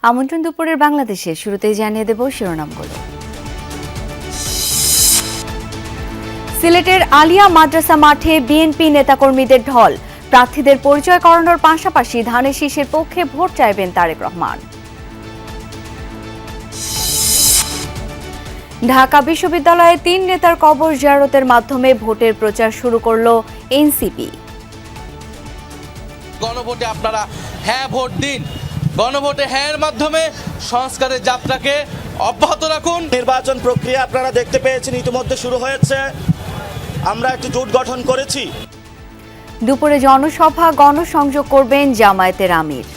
আমন্ত্রণ দুপুরের বাংলাদেশে শুরুতেই জানিয়ে দেব শিরোনামগুলো। সিলেটের আলিয়া মাদ্রাসা মাঠে বিএনপি নেতাকর্মীদের ঢল। প্রার্থীদের পরিচয় করানোর পাশাপাশি ধানের শীষের পক্ষে ভোট চাইবেন তারেক রহমান। ঢাকা বিশ্ববিদ্যালয়ে ৩ নেতার কবর জিয়ারতের মাধ্যমে ভোটের প্রচার শুরু করল এনসিপি। গণভোটে আপনারা হ্যাঁ ভোট দিন। গণভোটে হ্যাঁর মাধ্যমে সংস্কারের যাত্রাকে অব্যাহত রাখুন। নির্বাচন প্রক্রিয়া আপনারা দেখতে পেয়েছেন ইতিমধ্যে শুরু হয়েছে। আমরা একটি জোট গঠন করেছি। দুপুরে জনসভা গণসংযোগ করবেন জামায়াতের আমির।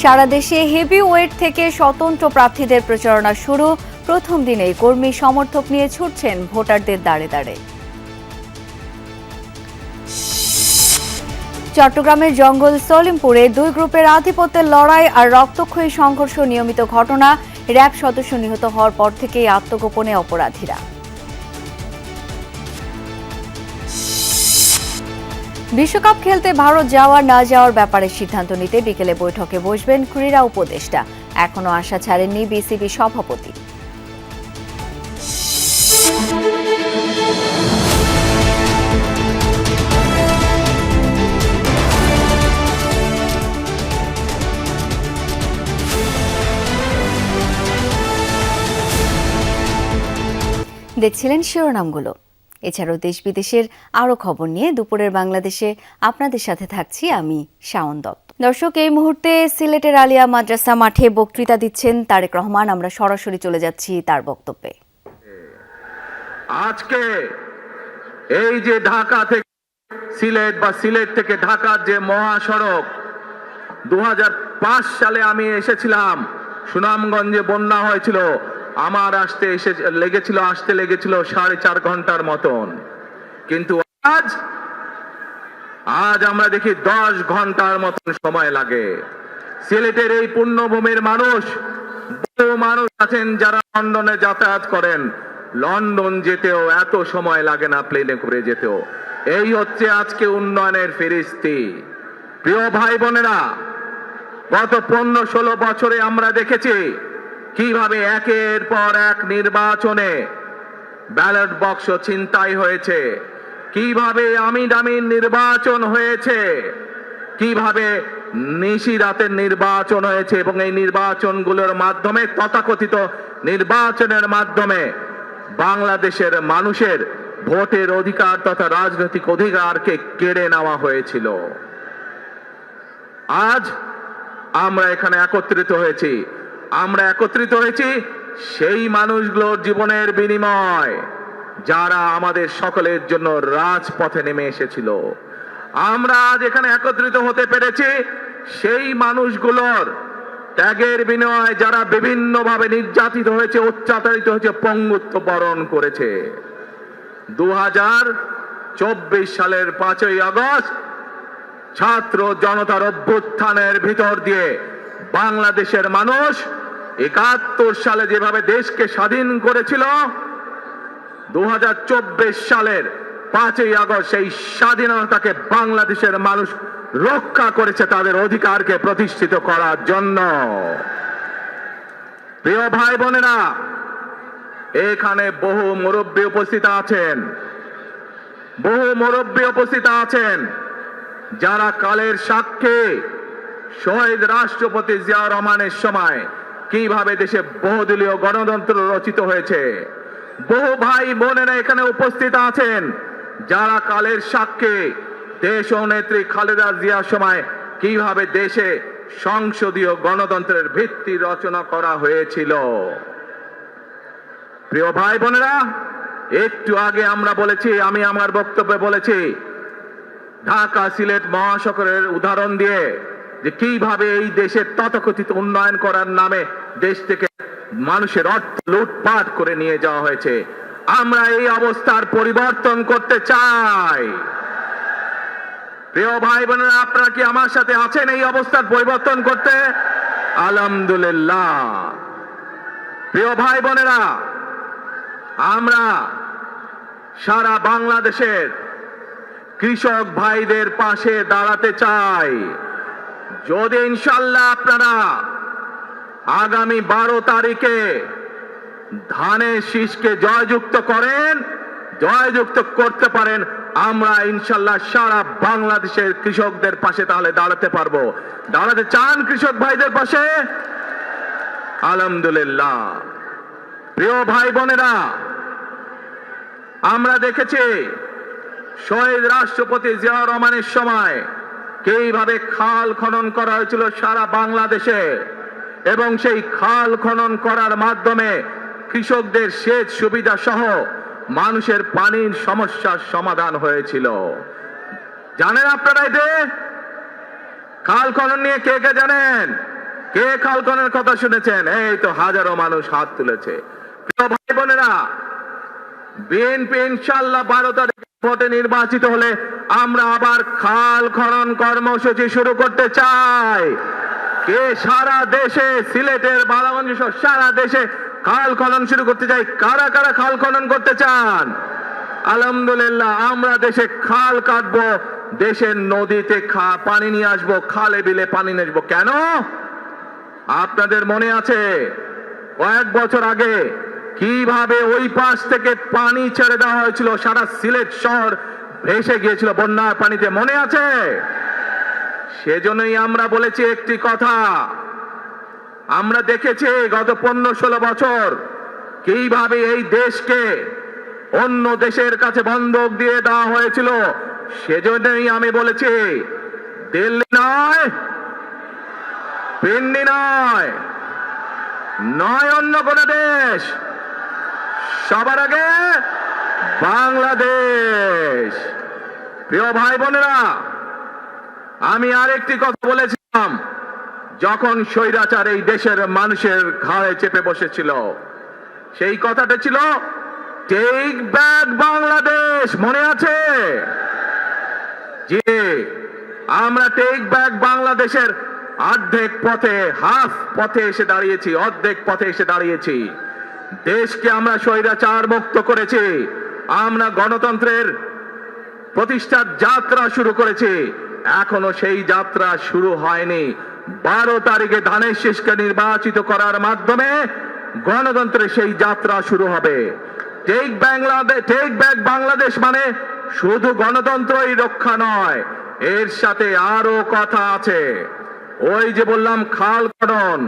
সারা দেশে হেভি ওয়েট থেকে স্বতন্ত্র প্রার্থীদের প্রচারণা শুরু। প্রথম দিনেই কর্মী সমর্থক নিয়ে ছুটছেন ভোটারদের দাঁড়ে দাঁড়ে। চট্টগ্রামের জঙ্গল সলিমপুরে 2 গ্রুপের আধিপত্যের লড়াই আর রক্তক্ষয়ী সংঘর্ষ নিয়মিত ঘটনা। র্যাব সদস্য নিহত হওয়ার পর থেকেই আত্মগোপনে অপরাধীরা। বিশ্বকাপ খেলতে ভারত যাওয়ার না যাওয়ার ব্যাপারে সিদ্ধান্ত নিতে বিকেলে বৈঠকে বসবেন ক্রীড়া উপদেষ্টা। এখনো আশা ছাড়েননি বিসিবি সভাপতি। দেখছিলেন শিরোনামগুলো। এছাড়াও দেশ বিদেশের আরও খবর নিয়ে দুপুরের বাংলাদেশে আপনাদের সাথে থাকছি আমি শাওন দত্ত। দর্শক, এই মুহূর্তে সিলেটের আলিয়া মাদ্রাসা মাঠে বক্তৃতা দিচ্ছেন তারেক রহমান। আমরা সরাসরি চলে যাচ্ছি তার বক্তব্যে। আজকে এই যে ঢাকা থেকে সিলেট বা সিলেট থেকে ঢাকার যে মহাসড়ক, 2005 সালে আমি এসেছিলাম, সুনামগঞ্জে বন্যা হয়েছিল, আমার আসতে লেগেছিল 4.5 ঘন্টার মতন। কিন্তু আজ আমরা দেখি 10 ঘন্টার মতন সময় লাগে। সিলেটের এই পুণ্যভূমির মানুষ, বহু মানুষ আছেন যারা লন্ডনে যাতায়াত করেন, লন্ডন যেতেও এত সময় লাগে না প্লেনে করে যেতেও। এই হচ্ছে আজকে উন্নয়নের ফেরিস্তি। প্রিয় ভাই বোনেরা, গত 15-16 বছরে আমরা দেখেছি কিভাবে একের পর এক নির্বাচনে ব্যালট বাক্স ছিনতাই হয়েছে, কিভাবে আমিন নির্বাচন হয়েছে, কিভাবে নিশি রাতের নির্বাচন হয়েছে, এবং এই নির্বাচনগুলোর মাধ্যমে, তথাকথিত নির্বাচনের মাধ্যমে বাংলাদেশের মানুষের ভোটের অধিকার তথা রাজনৈতিক অধিকারকে কেড়ে নেওয়া হয়েছিল। আজ আমরা এখানে একত্রিত হয়েছি। আমরা একত্রিত হয়েছি সেই মানুষগুলোর জীবনের বিনিময় যারা আমাদের সকলের জন্য রাজপথে নেমে এসেছিল। আমরা আজ এখানে একত্রিত হতে পেরেছি সেই মানুষগুলোর ত্যাগের বিনিময়ে যারা বিভিন্নভাবে নির্যাতিত হয়েছে, অত্যাচারিত হয়েছে, পঙ্গুত্ব বরণ করেছে। 2024 সালের 5ই আগস্ট ছাত্র জনতার অভ্যুত্থানের ভিতর দিয়ে বাংলাদেশের মানুষ 71 সালে যেভাবে দেশকে স্বাধীন করেছিল, 2024 সালের 5ই আগস্ট সেই স্বাধীনতাকে বাংলাদেশের মানুষ রক্ষা করেছে তাদের অধিকারকে প্রতিষ্ঠিত করার জন্য। প্রিয় ভাই বোনেরা, এখানে বহু মুরব্বী উপস্থিত আছেন, যারা কালের সাক্ষী শহীদ রাষ্ট্রপতি জিয়া রহমানের সময় কিভাবে দেশে বহুদলীয় গণতন্ত্র রচিত হয়েছে। বহু ভাই বোনেরা এখানে উপস্থিত আছেন যারা কালের সাক্ষী দেশ ও নেত্রী খালেদা জিয়ার সময় কিভাবে দেশে সংসদীয় গণতন্ত্রের ভিত্তি রচনা করা হয়েছিল। প্রিয় ভাই বোনেরা, একটু আগে আমরা বলেছি, আমি আমার বক্তব্যে বলেছি, ঢাকা সিলেট মহাসড়কের উদাহরণ দিয়ে যে কিভাবে এই দেশের তথাকথিত উন্নয়ন করার নামে দেশ থেকে মানুষের অর্থ লুটপাট করে নিয়ে যাওয়া হয়েছে। আমরা এই অবস্থার পরিবর্তন করতে চাই। প্রিয় ভাই বোনেরা, আপনারা কি আমার সাথে আছেন এই অবস্থার পরিবর্তন করতে? আলহামদুলিল্লাহ। প্রিয় ভাই বোনেরা, আমরা সারা বাংলাদেশের কৃষক ভাইদের পাশে দাঁড়াতে চাই। যদি ইনশাল্লাহ আপনারা আগামী 12 তারিখে ধানের শীষকে জয়যুক্ত করেন, জয়যুক্ত করতে পারেন, আমরা ইনশাল্লাহ সারা বাংলাদেশের কৃষকদের পাশে তাহলে দাঁড়াতে পারবো। দাঁড়াতে চান কৃষক ভাইদের পাশে? আলহামদুলিল্লাহ। প্রিয় ভাই বোনেরা, আমরা দেখেছি শহীদ রাষ্ট্রপতি জিয়াউর রহমানের সময় কিভাবে খাল খনন করা হয়েছিল সারা বাংলাদেশে, এবং সেই খাল খনন করার মাধ্যমে কৃষকদের সেচ সুবিধা সহ মানুষের পানির সমস্যার সমাধান হয়েছিল। জানেন আপনারা এতে খাল খনন নিয়ে কে কে জানেন? কে খাল খননের কথা শুনেছেন? এই তো হাজারো মানুষ হাত তুলেছে। প্রিয় ভাই বোনেরা, বিএনপি ইনশাআল্লাহ 12 তারিখে ভোটে নির্বাচিত হলে আমরা আবার খাল খনন কর্মসূচি শুরু করতে চাই। কে সারা দেশে, সিলেটের বালাগঞ্জ সহ সারা দেশে খাল খনন শুরু করতে চাই? কারা কারা খাল খনন করতে চান? আলহামদুলিল্লাহ, আমরা দেশে খাল কাটবো, দেশের নদীতে পানি নিয়ে আসবো, খালে বিলে পানি নিয়ে আসবো। কেন? আপনাদের মনে আছে কয়েক বছর আগে কিভাবে ওই পাশ থেকে পানি ছেড়ে দেওয়া হয়েছিল, সারা সিলেট শহর ভেসে গিয়েছিল বন্যার পানিতে, মনে আছে? সেজন্যই আমরা বলেছি একটি কথা, আমরা দেখেছি গত 15-16 বছর কিভাবে এই দেশকে অন্য দেশের কাছে বন্ধক দিয়ে দেওয়া হয়েছিল। সেজন্যই আমি বলেছি দিল্লি নয়, পিন্ডি নয়, নয় অন্য কোন দেশ, সবার আগে বাংলাদেশ। প্রিয় ভাই বোনেরা, আমি আরেকটি কথা বলেছিলাম, যখন স্বৈরাচার এই দেশের মানুষের ঘাড়ে চেপে বসেছিল, সেই কথাটা ছিল টেক ব্যাক বাংলাদেশ, মনে আছে? জি, আমরা টেক ব্যাক বাংলাদেশের অর্ধেক পথে, হাফ পথে এসে দাঁড়িয়েছি, অর্ধেক পথে এসে দাঁড়িয়েছি। দেশকে আমরা স্বৈরাচার মুক্ত করেছি, আমরা গণতন্ত্রের প্রতিষ্ঠার যাত্রা শুরু করেছি, এখনো সেই যাত্রা শুরু হয়নি। 12 তারিখে ধানের শীষকে নির্বাচিত করার মাধ্যমে গণতন্ত্রের সেই যাত্রা শুরু হবে। টেক ব্যাক বাংলাদেশ মানে শুধু গণতন্ত্রই রক্ষা নয়, এর সাথে আরো কথা আছে। ওই যে বললাম খাল খনন,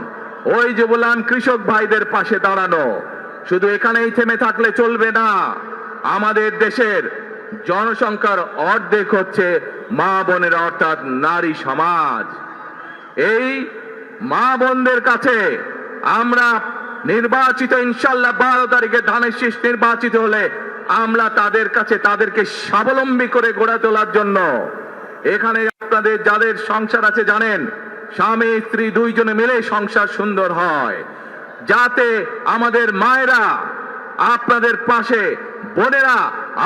ওই যে বললাম কৃষক ভাইদের পাশে দাঁড়ানো, শুধু এখানেই থেমে থাকলে চলবে না। আমাদের দেশের জনসংখ্যার অর্ধেক হচ্ছে মা বোনের, অর্থাৎ নারী সমাজ। এই মা বোনদের কাছে আমরা নির্বাচিত, ইনশাল্লাহ 12 তারিখে ধানের শীষ নির্বাচিত হলে আমরা তাদের কাছে তাদেরকে স্বাবলম্বী করে গড়ে তোলার জন্য, এখানে আপনাদের যাদের সংসার আছে জানেন, স্বামী স্ত্রী দুইজনে মিলে সংসার সুন্দর হয়, যাতে আমাদের মায়েরা আপনাদের পাশে, বোনেরা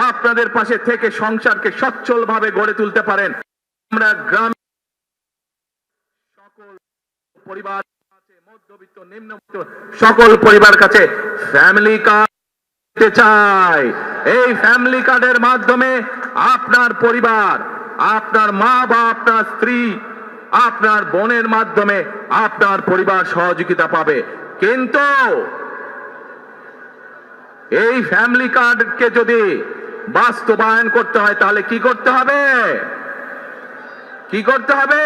আপনাদের পাশে থেকে সংসারকে সচ্ছল ভাবে গড়ে তুলতে পারেন। আমরা গ্রামে সকল পরিবার আছে, মধ্যবিত্ত নিম্নবিত্ত সকল পরিবার কাছে ফ্যামিলি কার্ড দিতে চাই। এই ফ্যামিলি কার্ডের মাধ্যমে আপনার পরিবার, আপনার মা বা আপনার স্ত্রী, আপনার বোনের মাধ্যমে আপনার পরিবার সহযোগিতা পাবে। কিন্তু এই ফ্যামিলি কার্ডকে যদি বাস্তবায়ন করতে হয় তাহলে কি করতে হবে? কি করতে হবে?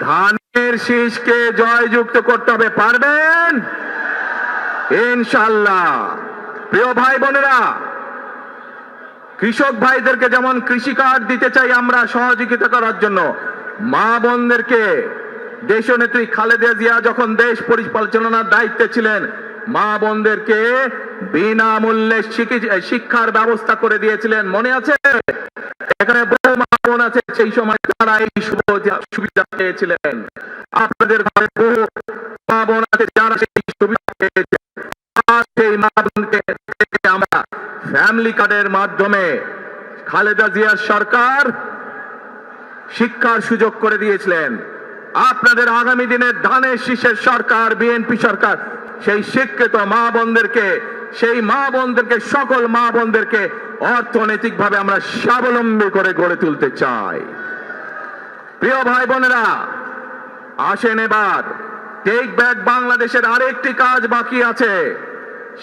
ধানের শীষকে জয়যুক্ত করতে হবে। পারবেন ইনশাআল্লাহ। প্রিয় ভাই বোনেরা, কৃষক ভাইদেরকে যেমন কৃষি কার্ড দিতে চাই আমরা সহযোগিতা করার জন্য, মা বোনদেরকে দেশনেত্রী খালেদা জিয়া যখন দেশ পরিচালনার দায়িত্বে ছিলেন, মা বোনদেরকে বিনামূল্যে শিক্ষার ব্যবস্থা করে দিয়েছিলেন, মনে আছে? এখানে বহু মা বোন আছে সেই সময় যারা এই সুবিধা পেয়েছিলেন। আপনাদের ঘরে বহু মা বোন আছে যারা সেই সুবিধা পেয়েছেন। সেই মা বোনকে আমরা ফ্যামিলি কার্ডের মাধ্যমে খালেদা জিয়ার সরকার শিক্ষার সুযোগ করে দিয়েছিলেন। আপনাদের আগামী দিনের ধানের শীষের সরকার, বিএনপি সরকার, সেই শিক্ষিত মা বোনদেরকে, সেই মা বোনদেরকে, সকল মা বোনদেরকে অর্থনৈতিকভাবে আমরা স্বাবলম্বী করে গড়ে তুলতে চাই। প্রিয় ভাই বোনেরা, আসেন এবার টেক ব্যাক বাংলাদেশের আরেকটি কাজ বাকি আছে।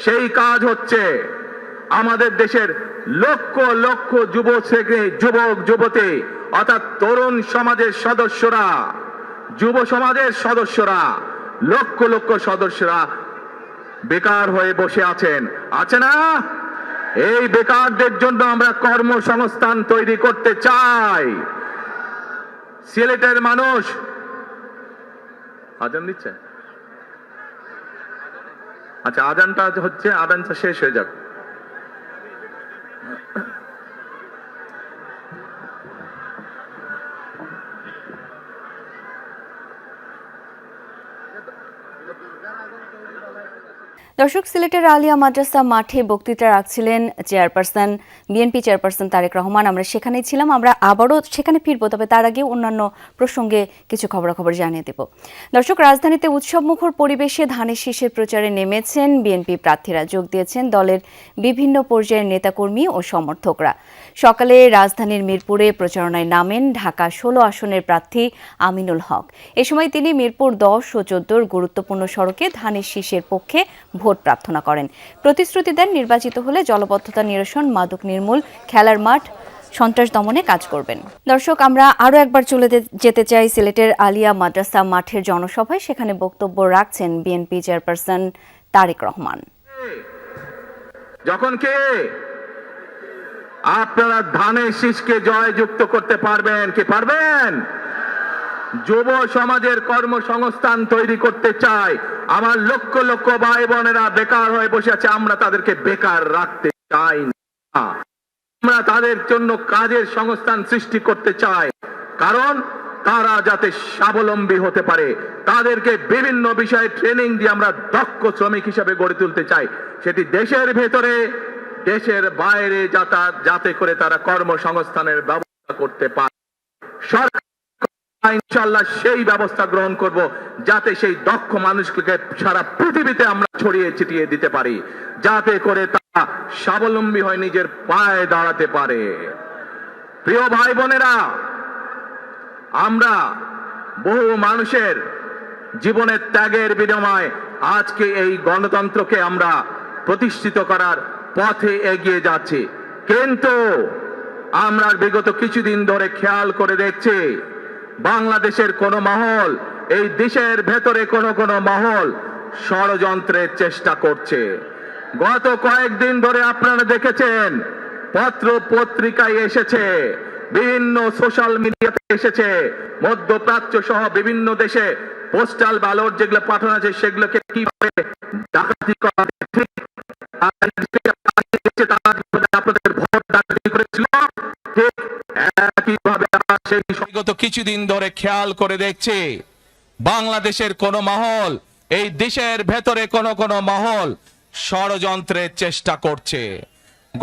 সেই কাজ হচ্ছে আমাদের দেশের লক্ষ লক্ষ যুবক যুবতী অর্থাৎ তরুণ সমাজের সদস্যরা, যুব সমাজের সদস্যরা, লক্ষ লক্ষ সদস্যরা বেকার হয়ে বসে আছেন, আছে না? এই বেকারদের জন্য আমরা কর্মসংস্থান তৈরি করতে চাই। সিলেটের মানুষ আজান দিচ্ছে, আচ্ছা আজানটা হচ্ছে, আজানটা শেষ হয়ে যাক। দর্শক, সিলেটের আলিয়া মাদ্রাসা মাঠে বক্তৃতা রাখছিলেন বিএনপি চেয়ারপারসন তারেক রহমান। আমরা সেখানেই ছিলাম, আমরা আবারও সেখানে ফিরবো, তবে তার আগে অন্যান্য প্রসঙ্গে কিছু খবরাখবর জানিয়ে দেব। দর্শক, রাজধানীতে উৎসবমুখর পরিবেশে ধানের শীষের প্রচারে নেমেছেন বিএনপি প্রার্থীরা। যোগ দিয়েছেন দলের বিভিন্ন পর্যায়ের নেতাকর্মী ও সমর্থকরা। সকালে রাজধানীর মিরপুরে প্রচারণায় নামেন ঢাকা 16 আসনের প্রার্থী আমিনুল হক। এ সময় তিনি মিরপুর 10 ও 14 গুরুত্বপূর্ণ সড়কে ধানের শীষের পক্ষে ভোট প্রার্থনা করেন। প্রতিশ্রুতি দেন নির্বাচিত হলে জলবদ্ধতা নিরসন, মাদক নির্মূল, খেলার মাঠ, সন্ত্রাস দমনে কাজ করবেন। দর্শক, আমরা আরও একবার চলে যেতে চাই সিলেটের আলিয়া মাদ্রাসা মাঠের জনসভায়। সেখানে বক্তব্য রাখছেন বিএনপি চেয়ারপারসন তারেক রহমান। যখন কে আপনারা ধানের শীষকে জয়যুক্ত করতে পারবেন, কি পারবেন? যুব সমাজের কর্মসংস্থান তৈরি করতে চাই। আমার লক্ষ লক্ষ ভাই বোনেরা বেকার হয়ে বসে আছে, আমরা তাদেরকে বেকার রাখতে চাই না। আমরা তাদের জন্য কাজের সংস্থান সৃষ্টি করতে চাই, কারণ তারা যাতে স্বাবলম্বী হতে পারে। তাদেরকে বিভিন্ন বিষয়ে ট্রেনিং দিয়ে আমরা দক্ষ শ্রমিক হিসেবে গড়ে তুলতে চাই, সেটি দেশের ভেতরে দেশের বাইরে যাতে করে তারা কর্মসংস্থানের ব্যবস্থা করতে পারে। সরকার ইনশাআল্লাহ সেই ব্যবস্থা গ্রহণ করব, যাতে সেই দক্ষ মানুষকে সারা পৃথিবীতে আমরা ছড়িয়ে ছিটিয়ে দিতে পারি, যাতে করে তারা স্বাবলম্বী হয়ে নিজের পায়ে দাঁড়াতে পারে। প্রিয় ভাই বোনেরা, আমরা বহু মানুষের জীবনের ত্যাগের বিনিময়ে আজকে এই গণতন্ত্রকে আমরা প্রতিষ্ঠিত করার পথে এগিয়ে যাচ্ছি। কিন্তু আমরা বিগত কিছুদিন ধরে খেয়াল করে দেখছি, বাংলাদেশের কোন মহল, এই দেশের ভেতরে কোন মহল ষড়যন্ত্রের চেষ্টা করছে। গত কয়েকদিন ধরে আপনারা দেখেছেন, পত্র পত্রিকায় এসেছে, বিভিন্ন সোশ্যাল মিডিয়াতে এসেছে, মধ্যপ্রাচ্য সহ বিভিন্ন দেশে পোস্টাল ব্যালট যেগুলো পাঠানো আছে সেগুলোকে কিভাবে ডাকাতি করা ঠিক আপনাদের ভোট ডাকাতি করেছিল, ঠিক একইভাবে সেই বিগত কিছুদিন ধরে খেয়াল করে দেখছি, বাংলাদেশের কোন মহল, এই দেশের ভেতরে কোন মহল ষড়যন্ত্রের চেষ্টা করছে।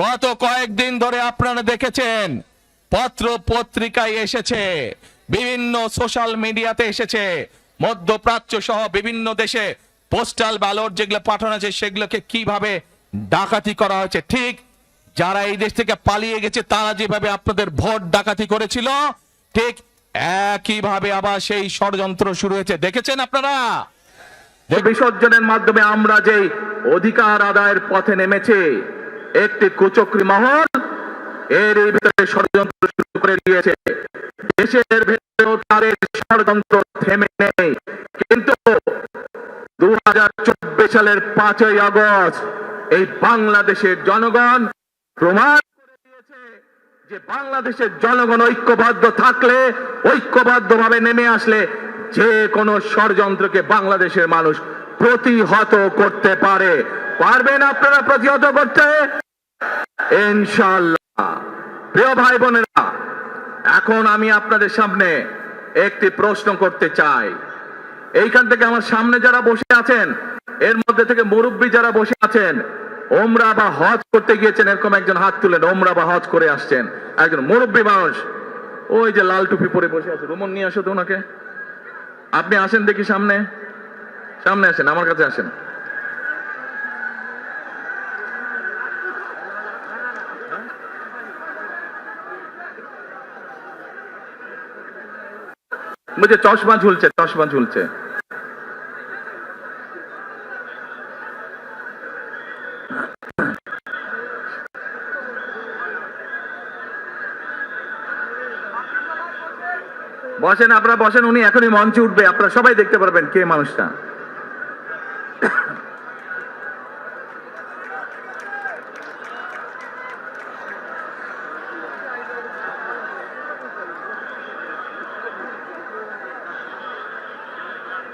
গত কয়েকদিন ধরে আপনারা দেখেছেন, পত্র পত্রিকায় এসেছে, বিভিন্ন সোশ্যাল মিডিয়াতে এসেছে, মধ্যপ্রাচ্য সহ বিভিন্ন দেশে পোস্টাল ব্যালট যেগুলো পাঠানো আছে সেগুলোকে কিভাবে ডাকাতি করা হয়েছে। ঠিক যারা এই দেশ থেকে পালিয়ে গেছে তারা যেভাবে আপনাদের ভোট ডাকাতি করেছিল, ঠিক একইভাবে আবার সেই ষড়যন্ত্র শুরু হয়েছে। দেখেছেন আপনারা? বিসর্জনের মাধ্যমে আমরা যে অধিকার আদায়ের পথে নেমেছি, একটি কুচক্রী মহল এর ভিতরে ষড়যন্ত্র শুরু করে দিয়েছে। দেশের ভেতরেও তাদের ষড়যন্ত্র থেমে নেই। কিন্তু 2024 সালের 5ই আগস্ট এই বাংলাদেশের জনগণ প্রমাণ করে দিয়েছে যে বাংলাদেশের জনগণ ঐক্যবদ্ধ থাকলে, ঐক্যবদ্ধভাবে নেমে আসলে যে কোনো ষড়যন্ত্রকে বাংলাদেশের মানুষ প্রতিহত করতে পারে। পারবেন আপনারা প্রতিহত করতে? ইনশাআল্লাহ। প্রিয় ভাই বোনেরা, এখন আমি আপনাদের সামনে একটি প্রশ্ন করতে চাই। এইখান থেকে আমার সামনে যারা বসে আছেন, এর মধ্যে থেকে মুরব্বী যারা বসে আছেন, ওমরা বা হজ করতে গিয়েছেন, এরকম একজন হাত তুলেন। ওমরা বা হজ করে আসছেন একজন মুরব্বী মানুষ, ওই যে লাল টুপি পরে বসে আছে, রুমন নিয়ে আসো তো ওনাকে। আপনি আসেন দেখি, সামনে সামনে আসেন, আমার কাছে আসেন। বলছে চশমা ঝুলছে, চশমা ঝুলছে। বসেন, আপনারা বসেন, উনি এখনই মঞ্চে উঠবে, আপনারা সবাই দেখতে পারবেন কে মানুষটা।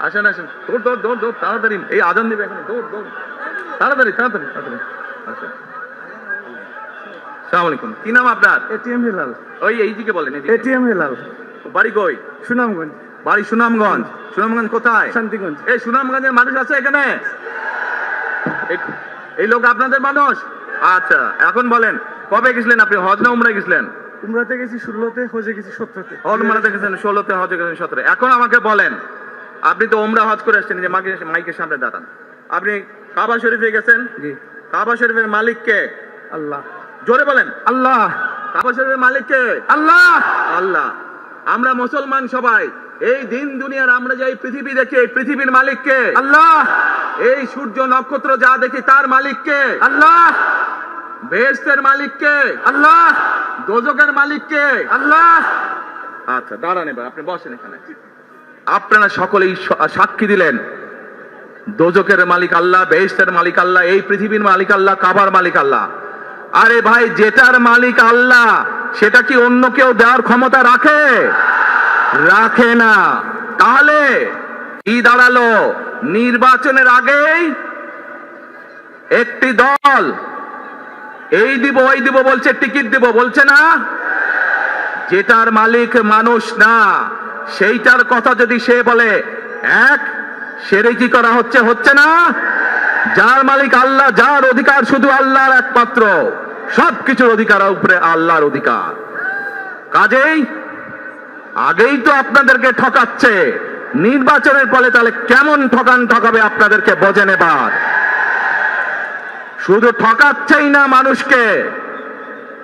আসেন আসেন, দৌড় দৌড় দৌড় দৌড়, তাড়াতাড়ি, এই আজান দিবে এখন, দৌড় দৌড়, তাড়াতাড়ি তাড়াতাড়ি তাড়াতাড়ি আসেন। আসসালামু আলাইকুম, কি নাম আপনার? এটিএম হেলাল। ওই এইদিকে বলেন। এটিএম হেলাল, বাড়ি কই? সুনামগঞ্জ। বাড়ি সুনামগঞ্জ। সুনামগঞ্জ কোথায়? শান্তিগঞ্জ। এই সুনামগঞ্জের মানুষ আছে এখানে? এই লোক আপনাদের মানুষ? আচ্ছা, এখন বলেন কবে গেছিলেন আপনি? হজ না উমরায় গেছিলেন? উমরাতে গেছি 16তে, হজে গেছি 17তে। উমরাতে গেছেন 16তে, হজে গেছেন 17। এখন আমাকে বলেন, আপনি তো উমরা হজ করে আসছেন, যে মাইকের সামনে দাঁড়ান, আপনি কাবা শরীফে গেছেন, জি। কাবা শরীফের মালিক কে? আল্লাহ। জোরে বলেন। আল্লাহ। কাবা শরীফের মালিক কে? আল্লাহ। আল্লাহ। আমরা মুসলমান সবাই, এই দিন দুনিয়ার আমরা যে এই পৃথিবী দেখি, এই পৃথিবীর মালিক কে? আল্লাহ। এই সূর্য নক্ষত্র যা দেখি তার মালিক কে? আল্লাহ। বেহেশতের মালিক কে? আল্লাহ। দোজখের মালিক কে? আল্লাহ। আচ্ছা দাঁড়ান, এবার আপনি বসেন এখানে। আপনারা সকলেই সাক্ষী দিলেন দোজখের মালিক আল্লাহ, বেহেশতের মালিক আল্লাহ, এই পৃথিবীর মালিক আল্লাহ, কাবার মালিক আল্লাহ। আরে ভাই, যেটার মালিক আল্লাহ সেটা কি অন্য কেউ দেওয়ার ক্ষমতা রাখে? রাখে না। তাহলে কি দাঁড়ালো? নির্বাচনের আগেই একটি দল এই দিব ওই দিব বলছে, টিকিট দিব বলছে না? যেটার মালিক মানুষ না, সেইটার কথা যদি সে বলে, এক শিরকি করা হচ্ছে, হচ্ছে না? যার মালিক আল্লাহ, যার অধিকার শুধু আল্লাহর একমাত্র, সবকিছুর অধিকার উপরে আল্লাহর অধিকার। কাজেই আগেই তো আপনাদেরকে ঠকাচ্ছে, নির্বাচনের ফলে তাহলে কেমন ঠকাবে আপনাদেরকে বোঝেন এবার। শুধু ঠকাচ্ছেই না মানুষকে,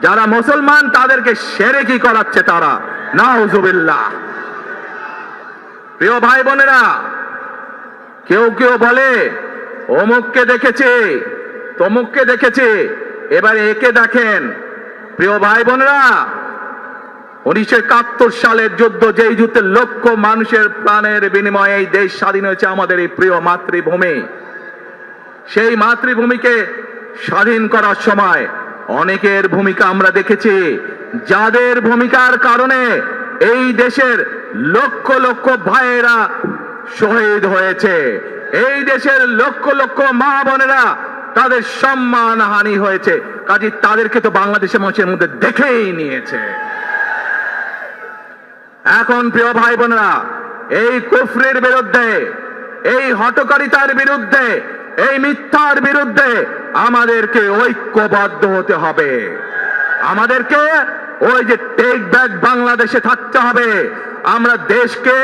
যারা মুসলমান তাদেরকে শিরকি করাচ্ছে তারা, নাউজুবিল্লাহ। প্রিয় ভাই বোনেরা, কেউ কেউ বলে অমুককে দেখেছে, তমুককে দেখেছে, এবার একে দেখেন। প্রিয় ভাই বোনেরা, 1971 সালের যুদ্ধ, যেই যুদ্ধে লক্ষ মানুষের প্রাণের বিনিময়ে এই দেশ স্বাধীন হয়েছে, আমাদের এই প্রিয় মাতৃভূমি, সেই মাতৃভূমিকে স্বাধীন করার সময় অনেকের ভূমিকা আমরা দেখেছি, যাদের ভূমিকার কারণে এই দেশের লক্ষ লক্ষ ভাইয়েরা শহীদ হয়েছে, এই দেশের লক্ষ লক্ষ মা বোনেরা তাদের সম্মান হানি হয়েছে। কাজে তাদেরকে তো বাংলাদেশের মানুষের মধ্যে দেখেই নিয়েছে। এখন প্রিয় ভাই বোনেরা, এই কুফরের বিরুদ্ধে, এই হঠকারিতার বিরুদ্ধে, এই মিথ্যার বিরুদ্ধে আমাদেরকে ঐক্যবদ্ধ হতে হবে। আমাদেরকে ওই যে টেক ব্যাক বাংলাদেশে থাকতে হবে। আমরা দেশকে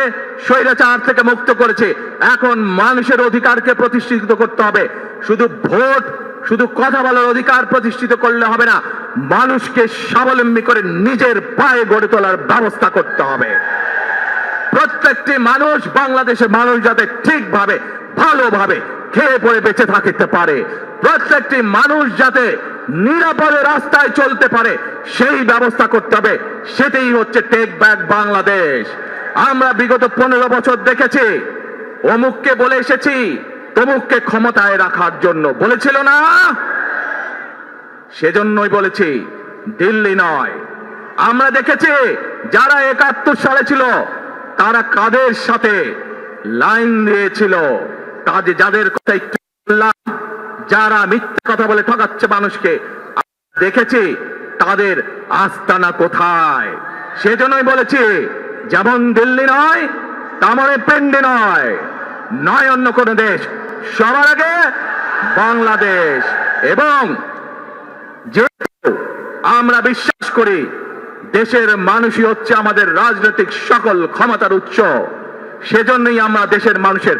স্বৈরাচার থেকে মুক্ত করেছি, এখন মানুষের অধিকারকে প্রতিষ্ঠিত করতে হবে। শুধু ভোট, শুধু কথা বলার অধিকার প্রতিষ্ঠিত করলে হবে না, মানুষকে স্বাবলম্বী করে নিজের পায়ে গড়ে তোলার ব্যবস্থা করতে হবে। প্রত্যেকটি মানুষ, বাংলাদেশের মানুষ যাতে ঠিকভাবে, ভালোভাবে খেয়ে পড়ে বেঁচে থাকতে পারে, প্রত্যেকটি মানুষ যাতে নিরাপদে রাস্তায় চলতে পারে, সেই ব্যবস্থা করতে হবে। সেটাই হচ্ছে টেক ব্যাক বাংলাদেশ। আমরা বিগত 15 বছর দেখেছি, অমুককে বলে এসেছি তমুককে ক্ষমতায় রাখার জন্য, বলেছিল না? সেজন্যই বলেছি, দিল্লি নয়। আমরা দেখেছি যারা 71 সালে ছিল তারা কাদের সাথে লাইন দিয়েছিল, যাদের কথা একটু বললাম, যারা মিথ্যা কথা বলে ঠকাচ্ছে মানুষকে, দেখেছি তাদের আস্তানা কোথায়। সেজন্যই বলেছি, যেমন দিল্লি নয় তেমন পেন্ডে নয়, নয় অন্য কোন দেশ, সবার আগে বাংলাদেশ। এবং যেহেতু আমরা বিশ্বাস করি দেশের মানুষই হচ্ছে আমাদের রাজনৈতিক সকল ক্ষমতার উৎস, সেজন্যই আমরা দেশের মানুষের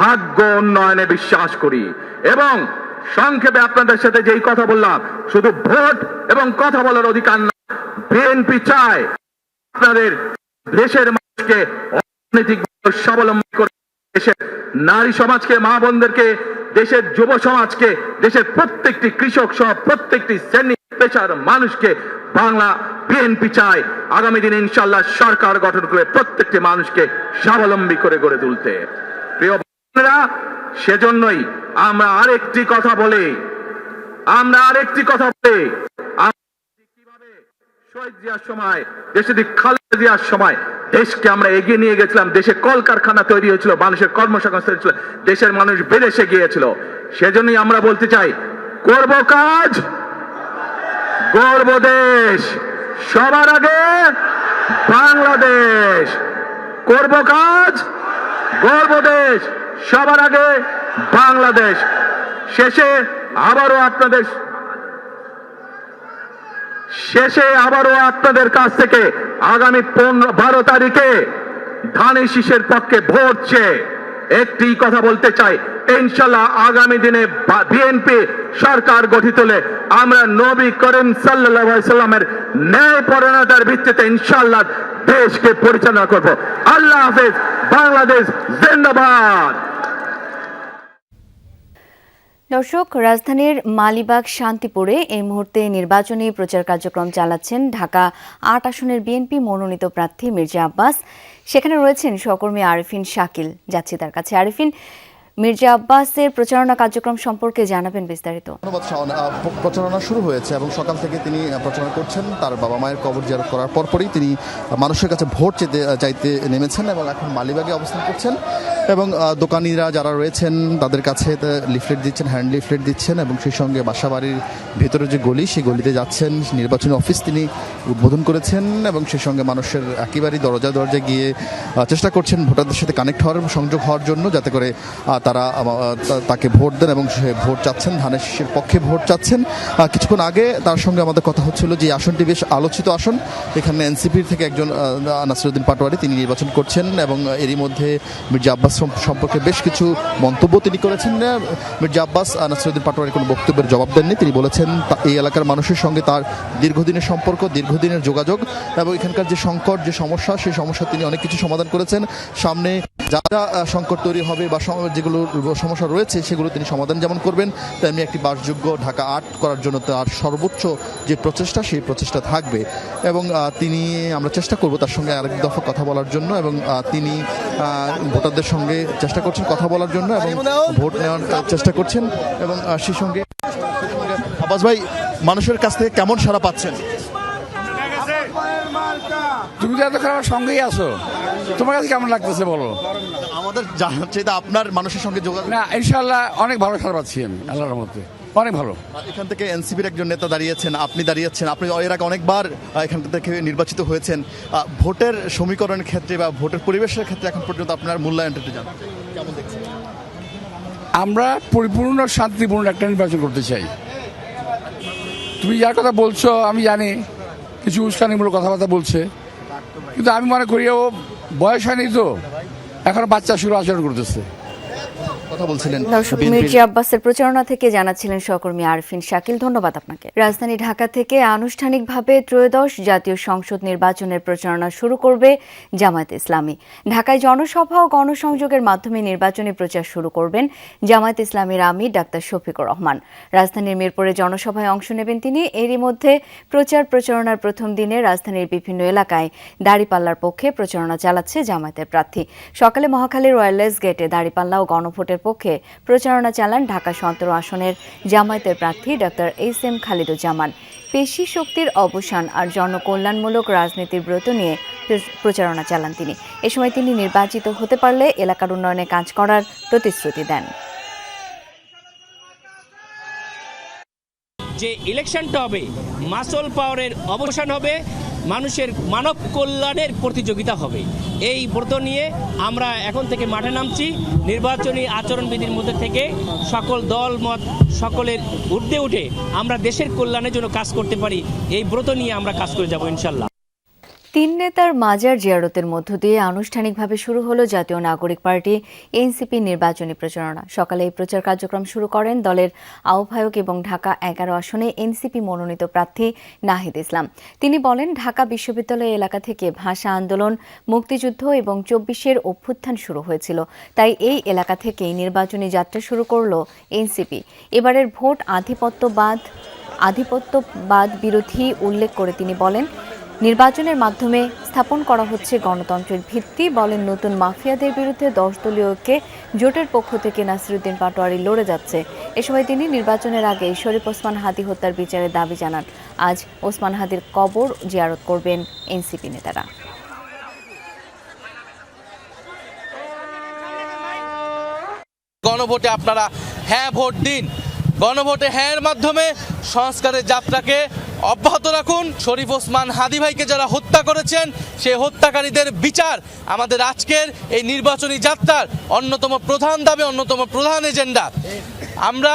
ভাগ্য উন্নয়নে বিশ্বাস করি। এবং সংক্ষেপে আপনাদের সাথে যেই কথা বললাম, শুধু ভোট এবং কথা বলার অধিকার না, বিএনপি চায় আপনাদের দেশের মানুষকে স্বাবলম্বী করে দেশের নারী সমাজকে, মা বোনদেরকে, দেশের যুব সমাজকে, দেশের প্রত্যেকটি কৃষক সহ প্রত্যেকটি শ্রেণী পেশার মানুষকে বাংলা বিএনপি চায় আগামী দিনে ইনশাআল্লাহ সরকার গঠন করে প্রত্যেকটি মানুষকে স্বাবলম্বী করে গড়ে তুলতে। প্রিয় বোনেরা, সেজন্যই আমরা আরেকটি কথা বলি, কিভাবে শহীদ জিয়ার সময়, দেশে খালেদা জিয়ার সময় দেশকে আমরা এগিয়ে নিয়ে গেছিলাম, দেশে কলকারখানা তৈরি হয়েছিল, মানুষের কর্মসংস্থান ছিল, দেশের মানুষ বিদেশে গিয়েছিল। সেজন্যই আমরা বলতে চাই, করব কাজ, গর্ব দেশ, সবার আগে বাংলাদেশ। করব কাজ, গর্ব দেশ, সবার আগে বাংলাদেশ। শেষে আবারও আপনাদের কাছ থেকে আগামী 12 তারিখে ধানের শীষের পক্ষে ভোট চেয়ে একটি কথা বলতে চাই, ইনশাআল্লাহ আগামী দিনে বিএনপি সরকার গঠিত হলে আমরা নবী করিম সাল্লাল্লাহু আলাইহি সাল্লামের ন্যায় পরায়ণতার ভিত্তিতে ইনশাআল্লাহ দেশকে পরিচালনা করব। আল্লাহ হাফেজ, বাংলাদেশ জিন্দাবাদ। দর্শক, রাজধানীর মালিবাগ শান্তিপুরে এই মুহূর্তে নির্বাচনী প্রচার কার্যক্রম চালাচ্ছেন ঢাকা ৮ আসনের বিএনপি মনোনীত প্রার্থী মির্জা আব্বাস। সেখানে রয়েছেন সহকর্মী আরিফিন শাকিল। যাচ্ছি তার কাছে। আরিফিন, মির্জা আব্বাসের প্রচারণা কার্যক্রম সম্পর্কে জানাবেন বিস্তারিত। ধন্যবাদ শাওন। প্রচারণা শুরু হয়েছে এবং সকাল থেকে তিনি প্রচারণা করছেন। তার বাবা মায়ের কবর জিয়ারত করার পরপরই তিনি মানুষের কাছে ভোট চাইতে নেমেছেন এবং এখন মালিবাগে অবস্থান করছেন এবং দোকানিরা যারা রয়েছেন তাদের কাছে লিফলেট দিচ্ছেন, হ্যান্ড লিফলেট দিচ্ছেন এবং সেই সঙ্গে বাসাবাড়ির ভেতরে যে গলি, সেই গলিতে যাচ্ছেন। নির্বাচনী অফিস তিনি উদ্বোধন করেছেন এবং সেই সঙ্গে মানুষের একেবারেই দরজায় গিয়ে চেষ্টা করছেন ভোটারদের সাথে কানেক্ট হওয়ার, সংযোগ হওয়ার জন্য, যাতে করে তারা তাকে ভোট দেন এবং সে ভোট চাচ্ছেন, ধানের শীষের পক্ষে ভোট চাচ্ছেন। কিছুক্ষণ আগে তার সঙ্গে আমাদের কথা হচ্ছিল যে আসনটি বেশ আলোচিত আসন। এখানে এনসিপির থেকে একজন নাসিরউদ্দিন পাটোয়ারি তিনি নির্বাচন করছেন এবং এরই মধ্যে মির্জা আব্বাস সম্পর্কে বেশ কিছু মন্তব্য তিনি করেছেন। মির্জা আব্বাস নাসিরউদ্দিন পাটোয়ারি কোনো বক্তব্যের জবাব দেননি। তিনি বলেছেন এই এলাকার মানুষের সঙ্গে তার দীর্ঘদিনের সম্পর্ক, দীর্ঘদিনের যোগাযোগ এবং এখানকার যে সংকট, যে সমস্যা, সেই সমস্যা তিনি অনেক কিছু সমাধান করেছেন। সামনে যা যা সংকট তৈরি হবে বা যেগুলো সমস্যা রয়েছে সেগুলো তিনি সমাধান যেমন করবেন, তেমনি একটি বাসযোগ্য ঢাকা ৮ করার জন্য তার সর্বোচ্চ যে প্রচেষ্টা, সেই প্রচেষ্টা থাকবে এবং আমরা চেষ্টা করব তার সঙ্গে আরেক দফা কথা বলার জন্য এবং তিনি ভোটারদের সঙ্গে চেষ্টা করছেন কথা বলার জন্য এবং ভোট নেওয়ার চেষ্টা করছেন এবং সেই সঙ্গে আব্বাস ভাই, মানুষের কাছ থেকে কেমন সাড়া পাচ্ছেন? তুমি তো এতক্ষণ আমার সঙ্গেই আছো, তোমার কাছে কেমন লাগতেছে বলো? আমাদের জানার চাইতে আপনার মানুষের সঙ্গে যোগাযোগ। না, ইনশাআল্লাহ অনেক ভালো সাড়া পাচ্ছি আমি, আল্লাহর রহমতে অনেক ভালো। এখান থেকে এনসিপির একজন নেতা দাঁড়িয়েছেন, আপনি দাঁড়িয়েছেন, আপনি এর আগে অনেকবার এখান থেকে নির্বাচিত হয়েছেন। ভোটের সমীকরণের ক্ষেত্রে বা ভোটের পরিবেশের ক্ষেত্রে এখন পর্যন্ত আপনার মূল্যায়নটা জানতে চাই, কেমন দেখছেন? আমরা পরিপূর্ণ শান্তিপূর্ণ একটা নির্বাচন করতে চাই। তুমি যার কথা বলছো আমি জানি কিছু উস্কানিমূলক কথাবার্তা বলছে, কিন্তু আমি মনে করি ও বয়স হয়নি তো, এখন বাচ্চা শুরু আচরণ করতেছে। কথা বলছিলেন দর্শক, মির্জা আব্বাসের প্রচারণা থেকে জানাচ্ছিলেন সহকর্মী আরিফিন শাকিল। ধন্যবাদ আপনাকে। রাজধানী ঢাকা থেকে আনুষ্ঠানিকভাবে ত্রয়োদশ জাতীয় সংসদ নির্বাচনের প্রচারণা শুরু করবে জামায়াতে ইসলামী। ঢাকায় জনসভা ও গণসংযোগের মাধ্যমে নির্বাচনী প্রচার শুরু করবেন জামায়াতে ইসলামীর আমির ডাক্তার শফিকুর রহমান। রাজধানীর মিরপুরে জনসভায় অংশ নেবেন তিনি। এরই মধ্যে প্রচারণার প্রথম দিনে রাজধানীর বিভিন্ন এলাকায় দাঁড়িপাল্লার পক্ষে প্রচারণা চালাচ্ছে জামায়াতের প্রার্থী। সকালে মহাখালীর ওয়্যারলেস গেটে দাঁড়িপাল্লা ও গণভোটের পক্ষে প্রচারণা চালান ঢাকা 17 আসনের জামায়াতের প্রার্থী ডাক্তার এস.এম. খালিদুজ্জামান। পেশি শক্তির অবসান আর জনকল্যাণমূলক রাজনীতির ব্রত নিয়ে প্রচারণা চালান তিনি। এ সময় তিনি নির্বাচিত হতে পারলে এলাকার উন্নয়নে কাজ করার প্রতিশ্রুতি দেন। যে ইলেকশনটা হবে, মাসল পাওয়ারের অবসান হবে, মানুষের মানব কল্যাণের প্রতিযোগিতা হবে। এই ব্রত নিয়ে আমরা এখন থেকে মাঠে নামছি। নির্বাচনী আচরণবিধির মধ্যে থেকে সকল দল মত সকলের ঊর্ধ্বে উঠে আমরা দেশের কল্যাণের জন্য কাজ করতে পারি, এই ব্রত নিয়ে আমরা কাজ করে যাব ইনশাল্লাহ। তিন নেতার মাজার জিয়ারতের মধ্য দিয়ে আনুষ্ঠানিকভাবে শুরু হলো জাতীয় নাগরিক পার্টি এনসিপি নির্বাচনী প্রচারণা। সকালে এই প্রচার কার্যক্রম শুরু করেন দলের আহ্বায়ক এবং ঢাকা 11 আসনে এনসিপি মনোনীত প্রার্থী নাহিদ ইসলাম। তিনি বলেন, ঢাকা বিশ্ববিদ্যালয় এলাকা থেকে ভাষা আন্দোলন, মুক্তিযুদ্ধ এবং 24-এর অভ্যুত্থান শুরু হয়েছিল, তাই এই এলাকা থেকেই নির্বাচনী যাত্রা শুরু করল এনসিপি। এবারের ভোট আধিপত্যবাদ বিরোধী উল্লেখ করে তিনি বলেন, নির্বাচনের মাধ্যমে স্থাপন করা হচ্ছে গণতন্ত্রের ভিত্তি। বলেন, নতুন মাফিয়াদের বিরুদ্ধে 10 দলীয়কে জোটের পক্ষ থেকে নাসিরুদ্দিন পাটোয়ারি লড়ে যাচ্ছে। এ সময় তিনি নির্বাচনের আগে শরীফ ওসমান হাদী হত্যার বিচারের দাবি জানান। আজ ওসমান হাদীর কবর জিয়ারত করবেন এনসিপি নেতারা। গণভোটে আপনারা হ্যাঁ ভোট দিন। গণভোটে হ্যাঁর মাধ্যমে সংস্কারের যাত্রাকে অব্যাহত রাখুন। শরীফ ওসমান হাদী ভাইকে যারা হত্যা করেছেন, সেই হত্যাকারীদের বিচার আমাদের আজকের এই নির্বাচনী যাত্রার অন্যতম প্রধান দাবি, অন্যতম প্রধান এজেন্ডা। আমরা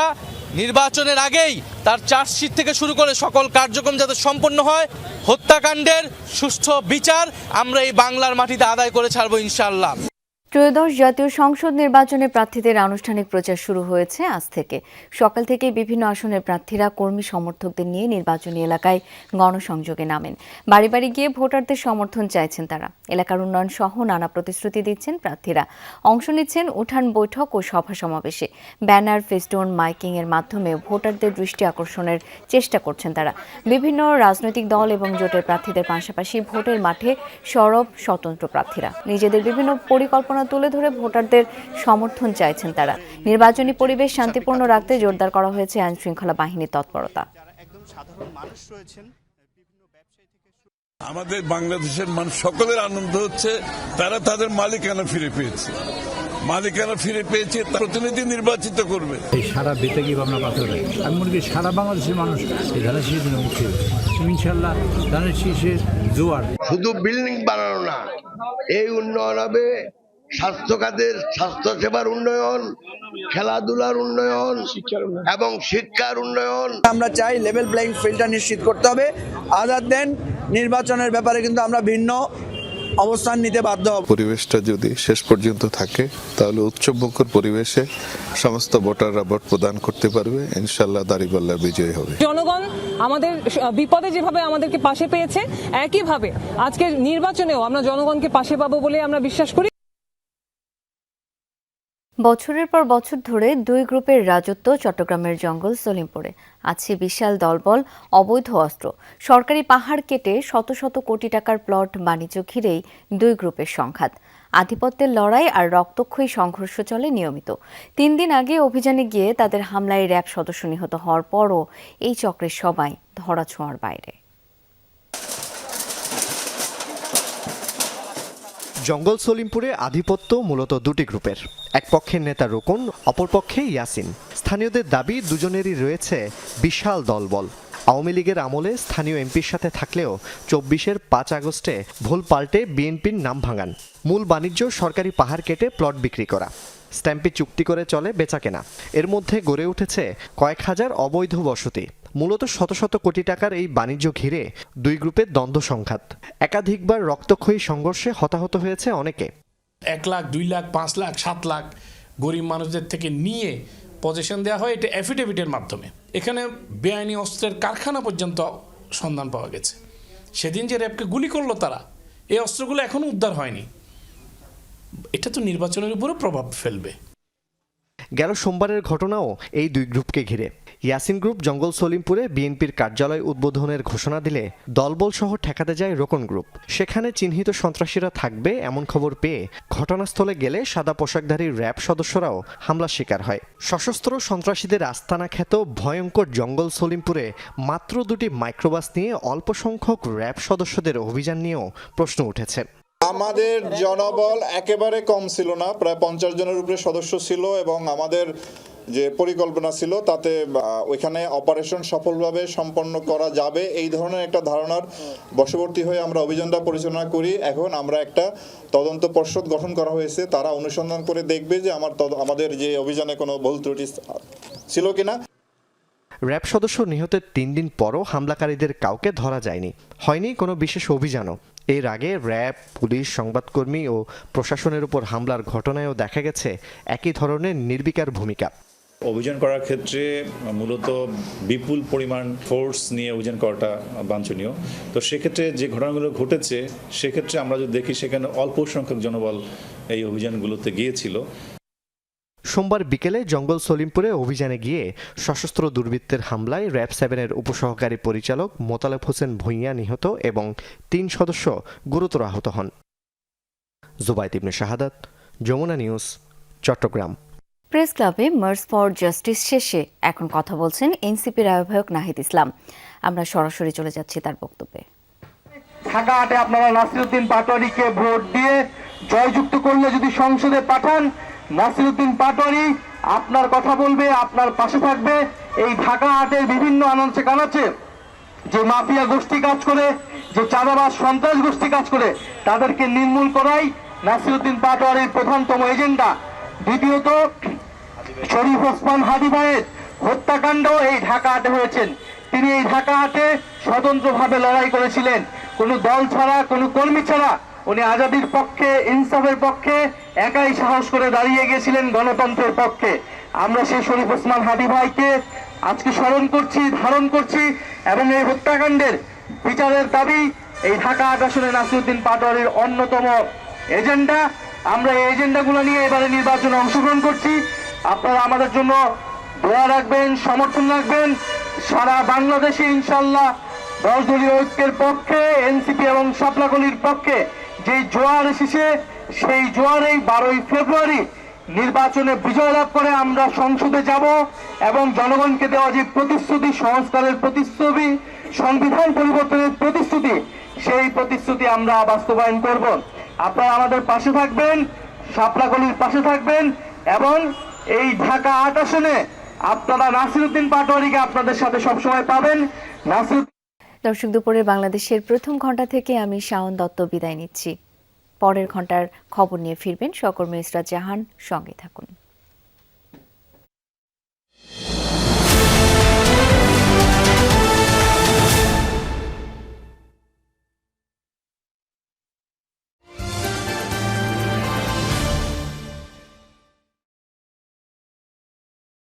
নির্বাচনের আগেই তার চার্জশিট থেকে শুরু করে সকল কার্যক্রম যাতে সম্পন্ন হয়, হত্যাকাণ্ডের সুষ্ঠু বিচার আমরা এই বাংলার মাটিতে আদায় করে ছাড়বো ইনশাআল্লাহ। ত্রয়োদশ জাতীয় সংসদ নির্বাচনে প্রার্থীদের আনুষ্ঠানিক প্রচার শুরু হয়েছে আজ থেকে। সকাল থেকে বিভিন্ন আসনের প্রার্থীরা কর্মী সমর্থকদের নিয়ে নির্বাচনী এলাকায় গণসংযোগে নামেন। বাড়ি বাড়ি গিয়ে ভোটারদের সমর্থন চাইছেন তারা। এলাকার উন্নয়ন সহ নানা প্রতিশ্রুতি দিচ্ছেন প্রার্থীরা। অংশ নিচ্ছেন উঠান বৈঠক ও সভা সমাবেশে। ব্যানার, ফেস্টুন, মাইকিং এর মাধ্যমে ভোটারদের দৃষ্টি আকর্ষণের চেষ্টা করছেন তারা। বিভিন্ন রাজনৈতিক দল এবং জোটের প্রার্থীদের পাশাপাশি ভোটের মাঠে সরব স্বতন্ত্র প্রার্থীরা। নিজেদের বিভিন্ন পরিকল্পনা তুলে ধরে ভোটারদের সমর্থন চাইছেন তারা। নির্বাচনী পরিবেশ শান্তিপূর্ণ রাখতে জোরদার করা হয়েছে আইন শৃঙ্খলা বাহিনীর তৎপরতা। আমাদের বাংলাদেশের মানুষ সকলের আনন্দ হচ্ছে, তারা তাদের মালিকানা ফিরে পেয়েছে। মালিকানা ফিরে পেয়েছে, প্রতিনিধি নির্বাচিত করবে। এই সারা বেতে কি ভাবনা পাথরে আমি মনে করি সারা বাংলাদেশের মানুষ এই ধানের শীষের মুখে ইনশাল্লাহ ধানের শীষের জোয়ার। শুধু বিল্ডিং বানানো না, এই উন্নয়ন হবে স্বাস্থ্য খাতের, স্বাস্থ্যসেবার উন্নয়ন, খেলাধুলার উন্নয়ন এবং শিক্ষার উন্নয়ন। আমরা চাই লেভেল প্লেইং ফিল্ডটা নিশ্চিত করতে হবে। আদার দেন নির্বাচনের ব্যাপারে কিন্তু আমরা ভিন্ন অবস্থান নিতে বাধ্য হব। পরিবেশটা যদি শেষ পর্যন্ত থাকে তাহলে উৎসবমুখর পরিবেশে সমস্ত ভোটাররা ভোট প্রদান করতে পারবে। ইনশাআল্লাহ দাঁড়িপাল্লা বিজয়ী হবে। জনগণ আমাদের বিপদে যেভাবে আমাদেরকে পাশে পেয়েছে, একইভাবে আজকের নির্বাচনেও আমরা জনগণকে পাশে পাবো বলে আমরা বিশ্বাস করি। বছরের পর বছর ধরে দুই গ্রুপের রাজত্ব চট্টগ্রামের জঙ্গল সলিমপুরে। আছে বিশাল দলবল, অবৈধ অস্ত্র। সরকারি পাহাড় কেটে শত শত কোটি টাকার প্লট বাণিজ্য ঘিরেই দুই গ্রুপের সংঘাত। আধিপত্যের লড়াই আর রক্তক্ষয়ী সংঘর্ষ চলে নিয়মিত। 3 দিন আগে অভিযানে গিয়ে তাদের হামলায় র্যাব সদস্য নিহত হওয়ার পরও এই চক্রের সবাই ধরাছোঁয়ার বাইরে। জঙ্গল সলিমপুরে আধিপত্য মূলত দুটি গ্রুপের। এক পক্ষের নেতা রোকন, অপর পক্ষে ইয়াসিন। স্থানীয়দের দাবি দুজনেরই রয়েছে বিশাল দলবল। আওয়ামী লীগের আমলে স্থানীয় এমপির সাথে থাকলেও 24-এর 5 আগস্টে ভুল পাল্টে বিএনপির নাম ভাঙান। মূল বাণিজ্য সরকারি পাহাড় কেটে প্লট বিক্রি করা, স্ট্যাম্পে চুক্তি করে চলে বেচাকেনা। এর মধ্যে গড়ে উঠেছে কয়েক হাজার অবৈধ বসতি। মূলত শত শত কোটি টাকার এই বাণিজ্য ঘিরে দুই গ্রুপের দ্বন্দ্ব সংঘাত। একাধিকবার রক্তক্ষয়ী সংঘর্ষে হতাহত হয়েছে অনেকে। 1 লাখ, 2 লাখ, 5 লাখ, 7 লাখ গরিব মানুষদের থেকে নিয়ে পজিশন দেওয়া হয়, এটা অ্যাফিডেভিটের মাধ্যমে। এখানে বেআইনি অস্ত্রের কারখানা পর্যন্ত সন্ধান পাওয়া গেছে। সেদিন যে র্যাবকে গুলি করলো তারা, এই অস্ত্রগুলো এখনো উদ্ধার হয়নি। এটা তো নির্বাচনের উপরও প্রভাব ফেলবে। গেল সোমবারের ঘটনাও এই দুই গ্রুপকে ঘিরে। ইয়াসিন গ্রুপ জঙ্গল সলিমপুরে বিএনপির কার্যালয় উদ্বোধনের ঘোষণা দিলে দলবল সহ ঠেকাতে যায় রোকন গ্রুপ। সেখানে চিহ্নিত সন্ত্রাসীরা থাকবে এমন খবর পেয়ে ঘটনাস্থলে গেলে সাদা পোশাকধারী র্যাব সদস্যরাও হামলার শিকার হয়। সশস্ত্র সন্ত্রাসীদের আস্তানা খ্যাত ভয়ঙ্কর জঙ্গল সলিমপুরে মাত্র 2টি মাইক্রোবাস নিয়ে অল্প সংখ্যক র্যাব সদস্যদের অভিযান নিয়েও প্রশ্ন উঠেছে। আমাদের জনবল একেবারে কম ছিল না, প্রায় 50 জনের উপরে সদস্য ছিল এবং আমাদের যে পরিকল্পনা ছিল তাতে ওইখানে অপারেশন সফলভাবে সম্পন্ন করা যাবে এই ধরনের একটা ধারণার বশবর্তী হয়ে আমরা অভিযানটা পরিচালনা করি। এখন আমরা একটা তদন্ত পর্ষদ গঠন করা হয়েছে, তারা অনুসন্ধান করে দেখবে যে আমাদের যে অভিযানে কোনো ভুল ত্রুটি ছিল কিনা। র্যাব সদস্য নিহতের 3 দিন পরও হামলাকারীদের কাউকে ধরা যায়নি, হয়নি কোনো বিশেষ অভিযানও। এর আগে র্যাব, পুলিশ, সংবাদকর্মী ও প্রশাসনের উপর হামলার ঘটনায়ও দেখা গেছে একই ধরনের নির্বিকার ভূমিকা। অভিযান করার ক্ষেত্রে মূলত বিপুল পরিমাণ ফোর্স নিয়ে অভিযান করাটা বাঞ্ছনীয়। তো সেক্ষেত্রে যে ঘটনাগুলো ঘটেছে সেক্ষেত্রে আমরা যদি দেখি সেখানে অল্প সংখ্যক জনবল এই অভিযানগুলোতে গিয়েছিল। সোমবার বিকেলে জঙ্গল সলিমপুরে অভিযানে গিয়ে সশস্ত্র দুর্বৃত্তের হামলায় র্যাব 7-এর উপসহকারী পরিচালক মোতালেব হোসেন ভূঁইয়া নিহত এবং 3 সদস্য গুরুতর আহত হন। জুবাইদ ইবনে শাহাদাত, যমুনা নিউজ, চট্টগ্রাম। প্রেস ক্লাবে মার্চ ফর জাস্টিস শেষে এখন কথা বলছেন এনসিপির আহ্বায়ক নাহিদ ইসলাম। আমরা সরাসরি চলে যাচ্ছি তার বক্তব্যে। ঢাকা 8-এ আপনারা নাসিরউদ্দিন পাটোয়ারিকে ভোট দিয়ে জয়যুক্ত করলে যদি সংসদে পাঠান, নাসিরউদ্দিন পাটোয়ারি আপনার কথা বলবে, আপনার পাশে থাকবে। এই ঢাকা 8-এর বিভিন্ন আনাচে কানাচে যে মাফিয়া গোষ্ঠী কাজ করে, যে চাঁদাবাজ সন্ত্রাস গোষ্ঠী কাজ করে, তাদেরকে নির্মূল করাই নাসিরউদ্দিন পাটোয়ারির প্রধানতম এজেন্ডা। দ্বিতীয়ত, শরীফ ওসমান হাদি ভাইয়ের হত্যাকাণ্ড এই ঢাকা 8-এ হয়েছেন। তিনি এই ঢাকা 8-এ স্বতন্ত্রভাবে লড়াই করেছিলেন, কোনো দল ছাড়া, কোনো কর্মী ছাড়া। উনি আজাদির পক্ষে, ইনসাফের পক্ষে একাই সাহস করে দাঁড়িয়ে গিয়েছিলেন গণতন্ত্রের পক্ষে। আমরা সেই শরীফ ওসমান হাদি ভাইকে আজকে স্মরণ করছি, ধারণ করছি এবং এই হত্যাকাণ্ডের বিচারের দাবি এই ঢাকা 8 আসনে নাসিরউদ্দিন পাটোয়ারির অন্যতম এজেন্ডা। আমরা এই এজেন্ডাগুলো নিয়ে এবারে নির্বাচনে অংশগ্রহণ করছি। আপনারা আমাদের জন্য দোয়া রাখবেন, সমর্থন রাখবেন। সারা বাংলাদেশে ইনশাআল্লাহ 10 দলীয় ঐক্যের পক্ষে, এনসিপি এবং শাপলাকলির পক্ষে যে জোয়ার এসেছে, সেই জোয়ারেই 12ই ফেব্রুয়ারি নির্বাচনে বিজয় লাভ করে আমরা সংসদে যাব এবং জনগণকে দেওয়া যে প্রতিশ্রুতি, সংস্কারের প্রতিশ্রুতি, সংবিধান পরিবর্তনের প্রতিশ্রুতি, সেই প্রতিশ্রুতি আমরা বাস্তবায়ন করব। আপনারা আমাদের পাশে থাকবেন, শাপলাকলির পাশে থাকবেন এবং এই ঢাকা 8 আসনে আপনারা নাসিরউদ্দিন পাটোয়ারিকে আপনাদের সাথে সবসময় পাবেন। দর্শক, দুপুরে বাংলাদেশের প্রথম ঘন্টা থেকে আমি শাওন দত্ত বিদায় নিচ্ছি। পরের ঘন্টার খবর নিয়ে ফিরবেন সহকর্মী ইসরাত জাহান। সঙ্গে থাকুন।